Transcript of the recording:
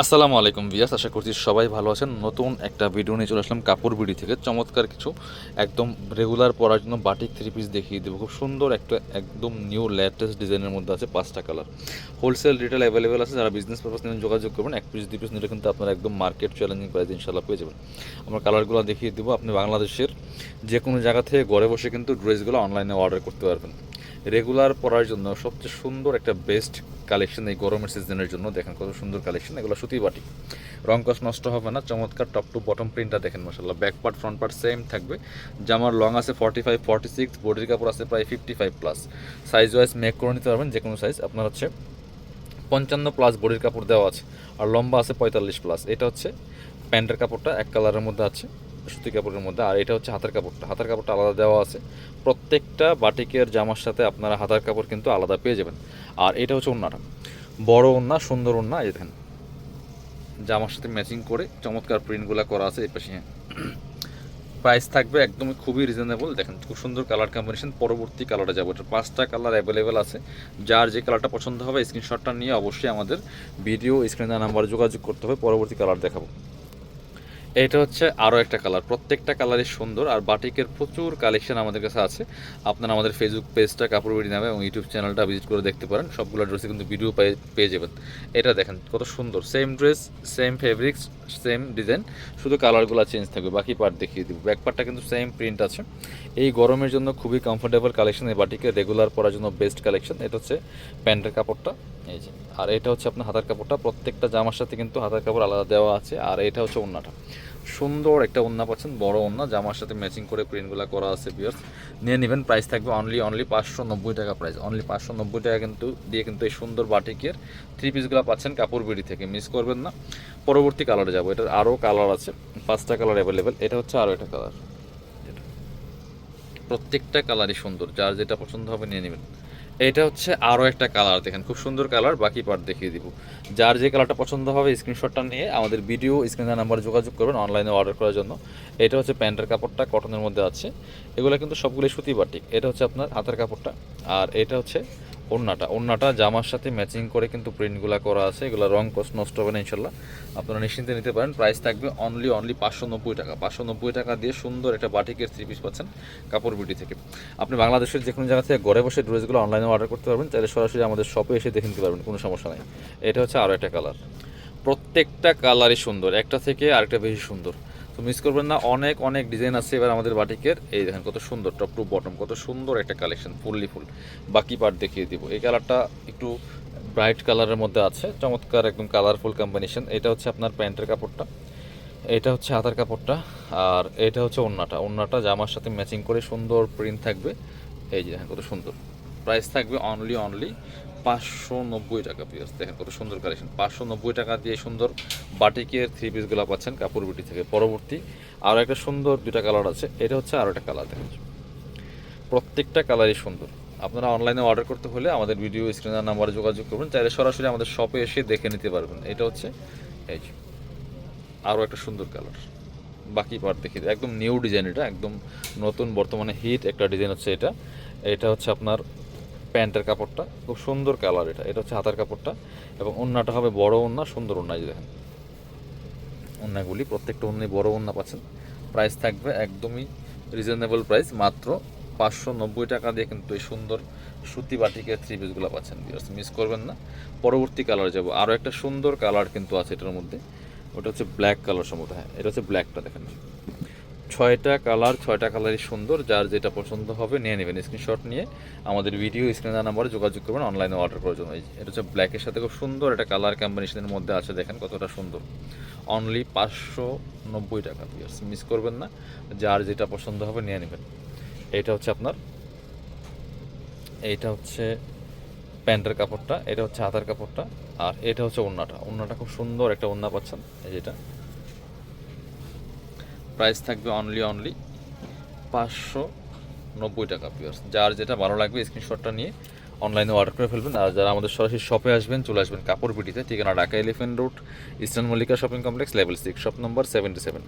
আসসালামু আলাইকুম ভিয়াস, আশা করছি সবাই ভালো আছেন। নতুন একটা ভিডিও নিয়ে চলে আসলাম কাপড় বিডি থেকে। চমৎকার কিছু একদম রেগুলার পরার জন্য বাটিক থ্রি পিস দেখিয়ে দেবো। খুব সুন্দর একটা একদম নিউ লেটেস্ট ডিজাইনের মধ্যে আছে 5টা কালার। হোলসেল রিটেল অ্যাভেলেবেল আছে। যারা বিজনেস পারপাস নিয়ে যোগাযোগ করবেন, এক পিস দুই পিস নিলে কিন্তু আপনারা একদম মার্কেট চ্যালেঞ্জিং প্রাইস ইনশাল্লাহ পেয়ে যাবেন। আমরা কালারগুলো দেখিয়ে দেবো। আপনি বাংলাদেশের যে কোনো জায়গা থেকে ঘরে বসে কিন্তু ড্রেসগুলো অনলাইনে অর্ডার করতে পারবেন। রেগুলার পরার জন্য সবচেয়ে সুন্দর একটা বেস্ট কালেকশন এই গরমের সিজনের জন্য। দেখেন কত সুন্দর কালেকশন, এগুলো সুতি বাটি, রং কস নষ্ট হবে না। চমৎকার টপ টু বটম প্রিন্টটা দেখেন মাশাআল্লাহ। Back part front part same থাকবে। জামার লং আছে 45 46, বডির কাপড় আছে প্রায় 55 প্লাস। সাইজ ওয়াইজ মেক করে নিতে পারবেন, যে কোনো সাইজ। আপনার হচ্ছে 55 প্লাস বডির কাপড় দেওয়া আছে, আর লম্বা আছে 45 প্লাস। এটা হচ্ছে প্যান্টের কাপড়টা এক কালারের মধ্যে আছে, সুতি কাপড়ের মধ্যে। আর এটা হচ্ছে হাতের কাপড়টা, হাতের কাপড়টা আলাদা দেওয়া আছে। প্রত্যেকটা বাটিকের জামার সাথে আপনারা হাতের কাপড় কিন্তু আলাদা পেয়ে যাবেন। আর এটা হচ্ছে ওড়নাটা, বড় ওড়না, সুন্দর ওড়না। এই দেখেন জামার সাথে ম্যাচিং করে চমৎকার প্রিন্টগুলো করা আছে এই পাশে। প্রাইস থাকবে একদমই খুবই রিজনেবল। দেখেন খুব সুন্দর কালার কম্বিনেশন। পরবর্তী কালারে যাবো। এটা 5টা কালার অ্যাভেলেবেল আছে। যার যে কালারটা পছন্দ হবে স্ক্রিনশটটা নিয়ে অবশ্যই আমাদের ভিডিও স্ক্রিনে নাম্বারে যোগাযোগ করতে হবে। পরবর্তী কালার দেখাবো। এটা হচ্ছে আরও একটা কালার। প্রত্যেকটা কালারই সুন্দর। আর বাটিকের প্রচুর কালেকশন আমাদের কাছে আছে। আপনারা আমাদের ফেসবুক পেজটা কাপড় বিডি নামে এবং ইউটিউব চ্যানেলটা ভিজিট করে দেখতে পারেন। সবগুলো ড্রেসে কিন্তু ভিডিও পেয়ে যাবেন। এটা দেখেন কত সুন্দর, same dress, same fabrics, same design, শুধু কালারগুলো চেঞ্জ থাকবে। বাকি পার্ট দেখিয়ে দিব। ব্যাক পার্টটা কিন্তু সেম প্রিন্ট আছে। এই গরমের জন্য খুবই কমফোর্টেবল কালেকশন। এই বাটিকে রেগুলার পরার জন্য বেস্ট কালেকশন। এটা হচ্ছে প্যান্টের কাপড়টা, এই যে। আর এটা হচ্ছে আপনার হাতার কাপড়টা। প্রত্যেকটা জামার সাথে কিন্তু হাতার কাপড় আলাদা দেওয়া আছে। আর এটা হচ্ছে ওড়নাটা, সুন্দর একটা ওড়না পাচ্ছেন, বড় ওড়না, জামার সাথে ম্যাচিং করে প্রিন্টগুলো করা আছে। ভিউয়ার্স নিয়ে নেবেন। প্রাইস থাকবে অনলি 590 টাকা প্রাইস। অনলি 590 টাকা কিন্তু দিয়ে কিন্তু এই সুন্দর বাটিকের থ্রি পিসগুলো পাচ্ছেন কাপড় বিডি থেকে। মিস করবেন না। পরবর্তী কালারে যাবো। এটার আরও কালার আছে, 5টা কালার অ্যাভেলেবেল। এটা হচ্ছে আরও একটা কালার। প্রত্যেকটা কালারই সুন্দর, যার যেটা পছন্দ হবে নিয়ে নেবেন। এটা হচ্ছে আরও একটা কালার। দেখেন খুব সুন্দর কালার। বাকি পার্ট দেখিয়ে দিব। যার যে কালারটা পছন্দ হবে স্ক্রিনশটটা নিয়ে আমাদের ভিডিও স্ক্রিনের নাম্বারে যোগাযোগ করবেন অনলাইনে অর্ডার করার জন্য। এটা হচ্ছে প্যান্টের কাপড়টা, কটনের মধ্যে আছে। এগুলো কিন্তু সবগুলোই সুতি বাটিক। এটা হচ্ছে আপনার হাতের কাপড়টা। আর এটা হচ্ছে ওড়নাটা জামার সাথে ম্যাচিং করে কিন্তু প্রিন্টগুলো করা আছে। এগুলো রং কষ্ট নষ্ট হবে না ইনশাল্লাহ। আপনারা নিশ্চিন্তে নিতে পারেন। প্রাইস থাকবে অনলি 590 টাকা। 590 টাকা দিয়ে সুন্দর একটা বাটিকের থ্রি পিস পাচ্ছেন কাপড় বিডি থেকে। আপনি বাংলাদেশের যে কোনো জায়গা থেকে ঘরে বসে ড্রেসগুলো অনলাইনে অর্ডার করতে পারবেন। চাইলে সরাসরি আমাদের শপে এসে দেখে নিতে পারবেন, কোনো সমস্যা নাই। এটা হচ্ছে আরও একটা কালার। প্রত্যেকটা কালারই সুন্দর, একটা থেকে আরেকটা বেশি সুন্দর। তো মিস করবেন না। অনেক অনেক ডিজাইন আছে এবার আমাদের বাটিকের। এই দেখেন কত সুন্দর টপ টু বটম, কত সুন্দর একটা কালেকশন, ফুললি ফুল। বাকি পার্ট দেখিয়ে দিব। এই কালারটা একটু ব্রাইট কালারের মধ্যে আছে, চমৎকার একদম কালারফুল কম্বিনেশন। এটা হচ্ছে আপনার প্যান্টের কাপড়টা, এটা হচ্ছে হাতার কাপড়টা। আর এটা হচ্ছে ওড়নাটা জামার সাথে ম্যাচিং করে সুন্দর প্রিন্ট থাকবে। এই যে দেখেন কত সুন্দর। প্রাইস থাকবে অনলি 590 টাকা। পিস দেখেন কত সুন্দর কালেকশন। 590 টাকা দিয়ে সুন্দর বাটিকের থ্রি পিসগুলো পাচ্ছেন কাপড় বিটি থেকে। পরবর্তী আরও একটা সুন্দর দুটা কালার আছে। এটা হচ্ছে আরও একটা কালার। দেখেন প্রত্যেকটা কালারই সুন্দর। আপনারা অনলাইনে অর্ডার করতে হলে আমাদের ভিডিও স্ক্রিনের নাম্বারে যোগাযোগ করবেন। চাইলে সরাসরি আমাদের শপে এসে দেখে নিতে পারবেন। এটা হচ্ছে এই যে আরও একটা সুন্দর কালার। বাকি পার্ট দেখি, একদম নিউ ডিজাইন। এটা একদম নতুন বর্তমানে হিট একটা ডিজাইন হচ্ছে এটা। এটা হচ্ছে আপনার প্যান্টের কাপড়টা, খুব সুন্দর কালার। এটা হচ্ছে হাতার কাপড়টা এবং ওড়নাটা হবে বড় ওড়না, সুন্দর ওড়না। এই দেখেন ওড়নাগুলি, প্রত্যেকটা ওড়নায় বড় ওড়না পাচ্ছেন। প্রাইস থাকবে একদমই রিজনেবল প্রাইস, মাত্র 590 টাকা দিয়ে কিন্তু এই সুন্দর সুতি বাটিকের থ্রি পিসগুলো পাচ্ছেন। মিস করবেন না। পরবর্তী কালার যাব। আরও একটা সুন্দর কালার কিন্তু আছে এটার মধ্যে। ওটা হচ্ছে ব্ল্যাক কালার সম্ভবত। হ্যাঁ, এটা হচ্ছে ব্ল্যাকটা। দেখেন 6টা কালারই সুন্দর। যার যেটা পছন্দ হবে নিয়ে নেবেন। স্ক্রিনশট নিয়ে আমাদের ভিডিও স্ক্রিনের নাম্বারে যোগাযোগ করবেন অনলাইনে অর্ডার করার জন্য। এটা হচ্ছে ব্ল্যাকের সাথে খুব সুন্দর একটা কালার কম্বিনেশনের মধ্যে আছে। দেখেন কতটা সুন্দর। অনলি 590 টাকা। মিস করবেন না। যার যেটা পছন্দ হবে নিয়ে নেবেন। এইটা হচ্ছে প্যান্টের কাপড়টা, এটা হচ্ছে হাতার কাপড়টা। আর এটা হচ্ছে ওড়নাটা খুব সুন্দর একটা ওড়না পাচ্ছেন। এই যেটা প্রাইস থাকবে অনলি 590 টাকা। পিওর্স যার যেটা ভালো লাগবে স্ক্রিনশটটা নিয়ে অনলাইনে অর্ডার করে ফেলবেন। আর যারা আমাদের সরাসরি শপে আসবেন, চলে আসবেন কাপড় বিটিতে। ঠিকানা Dhaka elephant road, eastern Mallika shopping complex, level 6, shop number 77।